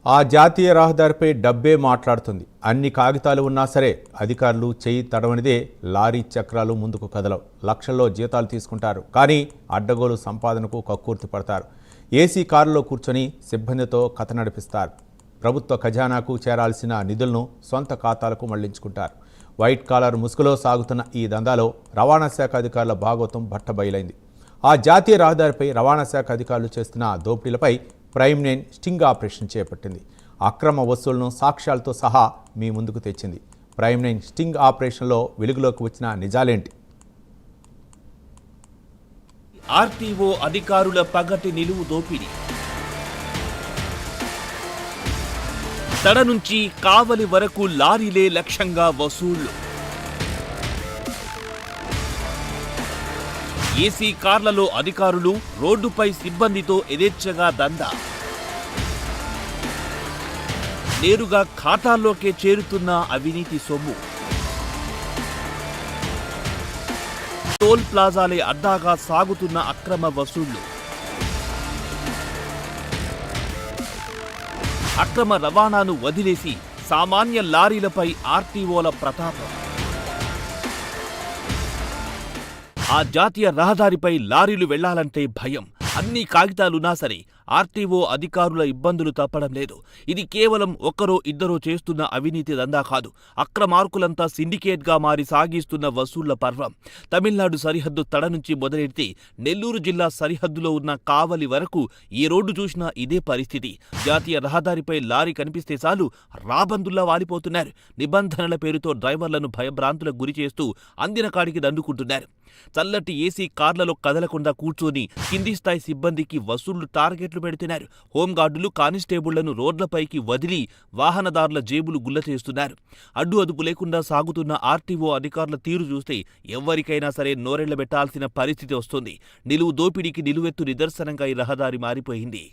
ఆ జాతీయ రహదారిపై డబ్బే మాట్లాడుతుంది. అన్ని కాగితాలు ఉన్నా సరే అధికారులు చేయి తడవనిదే లారీ చక్రాలు ముందుకు కదలవు. లక్షల్లో జీతాలు తీసుకుంటారు, కానీ అడ్డగోలు సంపాదనకు కక్కుర్తి పడతారు. ఏసీ కారులో కూర్చొని సిబ్బందితో కథ నడిపిస్తారు. ప్రభుత్వ ఖజానాకు చేరాల్సిన నిధులను సొంత ఖాతాలకు మళ్లించుకుంటారు. వైట్ కాలర్ ముసుగులో సాగుతున్న ఈ దందాలో రవాణా శాఖ అధికారుల భాగవతం బట్టబయలైంది. ఆ జాతీయ రహదారిపై రవాణా శాఖ అధికారులు చేస్తున్న దోపిడీలపై ప్రైమ్ 9 స్టింగ్ ఆపరేషన్ చేపట్టింది. అక్రమ వసూళ్లను సాక్ష్యాలతో సహా మీ ముందుకు తెచ్చింది. ప్రైమ్ 9 స్టింగ్ ఆపరేషన్లో వెలుగులోకి వచ్చిన నిజాలేంటి? ఆర్టీఓ అధికారుల పగటి నిలువు దోపిడీ. తడ నుంచి కావలి వరకు లారీలే లక్ష్యంగా వసూళ్లు. ఏసీ కార్లలో అధికారులు, రోడ్డుపై సిబ్బందితో యథేచ్ఛగా దందా. నేరుగా ఖాతాల్లోకే చేరుతున్న అవినీతి సొమ్ము. టోల్ ప్లాజాలే అడ్డాగా సాగుతున్న అక్రమ వసూళ్లు. అక్రమ రవాణాను వదిలేసి సామాన్య లారీలపై ఆర్టీఓల ప్రతాపం. ఆ జాతీయ రహదారిపై లారీలు వెళ్లాలంటే భయం. అన్ని కాగితాలున్నా సరే ఆర్టీఓ అధికారుల ఇబ్బందులు తప్పడం లేదు. ఇది కేవలం ఒక్కరో ఇద్దరో చేస్తున్న అవినీతి దందా కాదు. అక్రమార్కులంతా సిండికేట్గా మారి సాగిస్తున్న వసూళ్ల పర్వం. తమిళనాడు సరిహద్దు తడ నుంచి మొదలెడితే నెల్లూరు జిల్లా సరిహద్దులో ఉన్న కావలి వరకు ఏ రోడ్డు చూసినా ఇదే పరిస్థితి. జాతీయ రహదారిపై లారీ కనిపిస్తే చాలు రాబందుల్లా వాలిపోతున్నారు. నిబంధనల పేరుతో డ్రైవర్లను భయభ్రాంతులకు గురి చేస్తూ అందిన కాడికి దండుకుంటున్నారు. చల్లటి ఏసీ కార్లలో కదలకుండా కూర్చొని కింది స్థాయి సిబ్బందికి వసూళ్లు టార్గెట్లు పెడుతున్నారు. హోంగార్డులు, కానిస్టేబుళ్లను రోడ్లపైకి వదిలి వాహనదారుల జేబులు గుల్ల చేస్తున్నారు. అడ్డు అదుపు లేకుండా సాగుతున్న ఆర్టీఓ అధికారుల తీరు చూస్తే ఎవరికైనా సరే నోరెళ్లబెట్టాల్సిన పరిస్థితి వస్తుంది. నిలువు దోపిడీకి నిలువెత్తు నిదర్శనంగా ఈ రహదారి మారిపోయింది.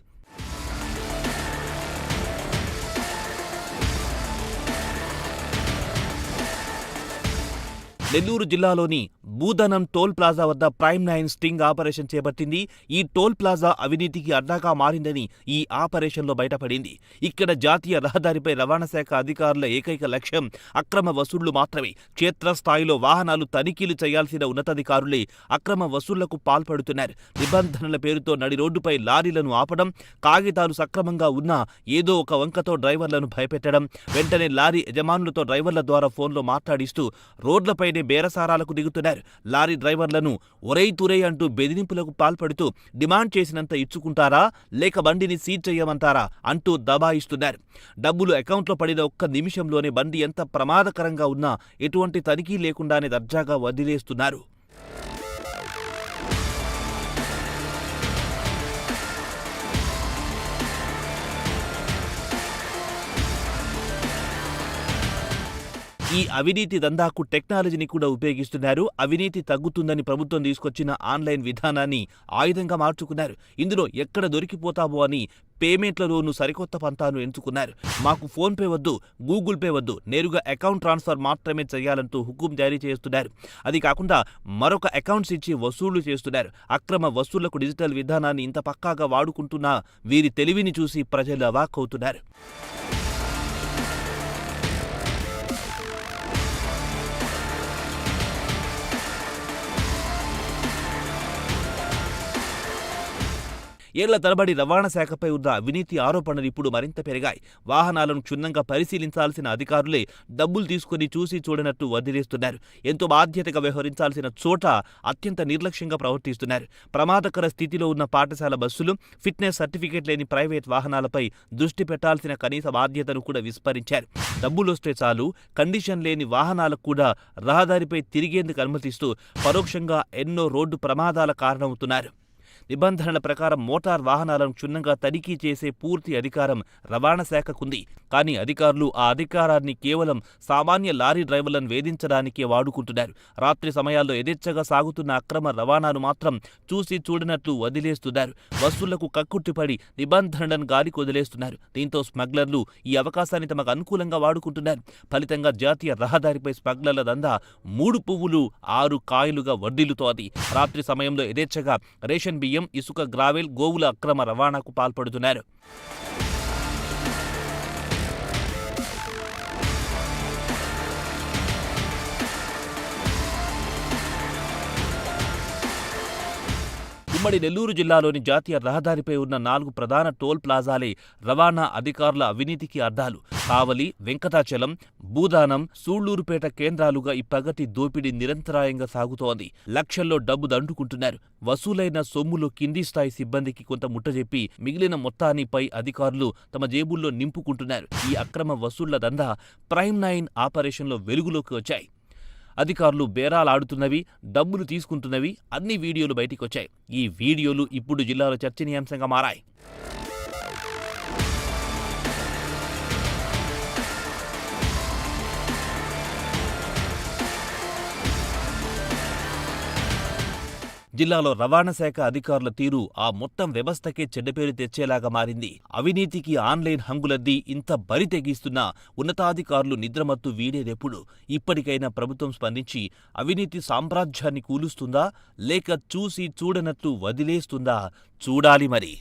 నెల్లూరు జిల్లాలోని భూదనం టోల్ ప్లాజా వద్ద ప్రైమ్ 9 స్టింగ్ ఆపరేషన్ చేపట్టింది. ఈ టోల్ ప్లాజా అవినీతికి అడ్డాగా మారిందని ఈ ఆపరేషన్లో బయటపడింది. ఇక్కడ జాతీయ రహదారిపై రవాణా శాఖ అధికారుల ఏకైక లక్ష్యం అక్రమ వసూళ్లు మాత్రమే. క్షేత్రస్థాయిలో వాహనాలు తనిఖీలు చేయాల్సిన ఉన్నతాధికారులే అక్రమ వసూళ్లకు పాల్పడుతున్నారు. నిబంధనల పేరుతో నడి రోడ్డుపై లారీలను ఆపడం, కాగితాలు సక్రమంగా ఉన్నా ఏదో ఒక వంకతో డ్రైవర్లను భయపెట్టడం, వెంటనే లారీ యజమానులతో డ్రైవర్ల ద్వారా ఫోన్లో మాట్లాడిస్తూ రోడ్లపై బేరసారాలకు దిగుతున్నారు. లారీ డ్రైవర్లను ఒరేయ్ తురేయ్ అంటూ బెదిరింపులకు పాల్పడుతూ డిమాండ్ చేసినంత ఇచ్చుకుంటారా లేక బండిని సీజ్ చేయమంటారా అంటూ దబాయిస్తున్నారు. డబ్బులు అకౌంట్లో పడిన ఒక్క నిమిషంలోనే బండి ఎంత ప్రమాదకరంగా ఉన్నా ఎటువంటి తనిఖీ లేకుండానే దర్జాగా వదిలేస్తున్నారు. ఈ అవినీతి దందాకు టెక్నాలజీని కూడా ఉపయోగిస్తున్నారు. అవినీతి తగ్గుతుందని ప్రభుత్వం తీసుకొచ్చిన ఆన్లైన్ విధానాన్ని ఆయుధంగా మార్చుకున్నారు. ఇందులో ఎక్కడ దొరికిపోతామో అని పేమెంట్లలోనూ సరికొత్త పంతాను ఎంచుకున్నారు. మాకు ఫోన్పే వద్దు, గూగుల్ పే వద్దు, నేరుగా అకౌంట్ ట్రాన్స్ఫర్ మాత్రమే చేయాలంటూ హుకుం జారీ చేస్తున్నారు. అది కాకుండా మరొక అకౌంట్స్ ఇచ్చి వసూళ్లు చేస్తున్నారు. అక్రమ వసూళ్లకు డిజిటల్ విధానాన్ని ఇంత పక్కాగా వాడుకుంటున్న వీరి తెలివిని చూసి ప్రజలు అవాక్కవుతున్నారు. ఏళ్ల తరబడి రవాణా శాఖపై ఉన్న అవినీతి ఆరోపణలు ఇప్పుడు మరింత పెరిగాయి. వాహనాలను క్షుణ్ణంగా పరిశీలించాల్సిన అధికారులే డబ్బులు తీసుకుని చూసి చూడనట్టు వదిలేస్తున్నారు. ఎంతో బాధ్యతగా వ్యవహరించాల్సిన చోట అత్యంత నిర్లక్ష్యంగా ప్రవర్తిస్తున్నారు. ప్రమాదకర స్థితిలో ఉన్న పాఠశాల బస్సులు, ఫిట్నెస్ సర్టిఫికేట్ లేని ప్రైవేట్ వాహనాలపై దృష్టి పెట్టాల్సిన కనీస బాధ్యతను కూడా విస్మరించారు. డబ్బులొస్తే చాలు, కండిషన్ లేని వాహనాలకు కూడా రహదారిపై తిరిగేందుకు అనుమతిస్తూ పరోక్షంగా ఎన్నో రోడ్డు ప్రమాదాల కారణమవుతున్నారు. నిబంధనల ప్రకారం మోటార్ వాహనాలను క్షుణ్ణంగా తనిఖీ చేసే పూర్తి అధికారం రవాణా శాఖకుంది. కానీ అధికారులు ఆ అధికారాన్ని కేవలం సామాన్య లారీ డ్రైవర్లను వేధించడానికే వాడుకుంటున్నారు. రాత్రి సమయాల్లో యథేచ్ఛగా సాగుతున్న అక్రమ రవాణాను మాత్రం చూసి చూడనట్లు వదిలేస్తున్నారు. బస్సులకు కక్కుర్తిపడి నిబంధనలను గాలికి వదిలేస్తున్నారు. దీంతో స్మగ్లర్లు ఈ అవకాశాన్ని తమకు అనుకూలంగా వాడుకుంటున్నారు. ఫలితంగా జాతీయ రహదారిపై స్మగ్లర్ల దందా 3 పువ్వులు 6 కాయలుగా వర్ధిల్లుతోంది. రాత్రి సమయంలో యథేచ్ఛగా రేషన్ బియ్యం, ఇసుక, గ్రావెల్, గోవుల అక్రమ రవాణాకు పాల్పడుతున్నారు. ఉమ్మడి నెల్లూరు జిల్లాలోని జాతీయ రహదారిపై ఉన్న 4 ప్రధాన టోల్ ప్లాజాలే రవాణా అధికారుల అవినీతికి అడ్డాలు. కావలి, వెంకటాచలం, భూదానం, సూళ్లూరుపేట కేంద్రాలుగా ఈ పగటి దోపిడీ నిరంతరాయంగా సాగుతోంది. లక్షల్లో డబ్బు దండుకుంటున్నారు. వసూలైన సొమ్ములో కింది స్థాయి సిబ్బందికి కొంత ముట్టజెప్పి మిగిలిన మొత్తాన్ని పై అధికారులు తమ జేబుల్లో నింపుకుంటున్నారు. ఈ అక్రమ వసూళ్ల దందా ప్రైమ్ 9 ఆపరేషన్లో వెలుగులోకి వచ్చాయి. అధికారులు బేరాలాడుతున్నవి, డబ్బులు తీసుకుంటున్నవి అన్ని వీడియోలు బయటికొచ్చాయి. ఈ వీడియోలు ఇప్పుడు జిల్లాలో చర్చనీయాంశంగా మారాయి. జిల్లాలో రవాణా శాఖ అధికారుల తీరు ఆ మొత్తం వ్యవస్థకే చెడ్డపేరు తెచ్చేలాగా మారింది. అవినీతికి ఆన్లైన్ హంగులద్ది ఇంత బరి తెగిస్తున్నా ఉన్నతాధికారులు నిద్రమత్తు వీడేదెప్పుడు? ఇప్పటికైనా ప్రభుత్వం స్పందించి అవినీతి సామ్రాజ్యాన్ని కూలుస్తుందా, లేక చూసి చూడనట్లు వదిలేస్తుందా? చూడాలి మరి.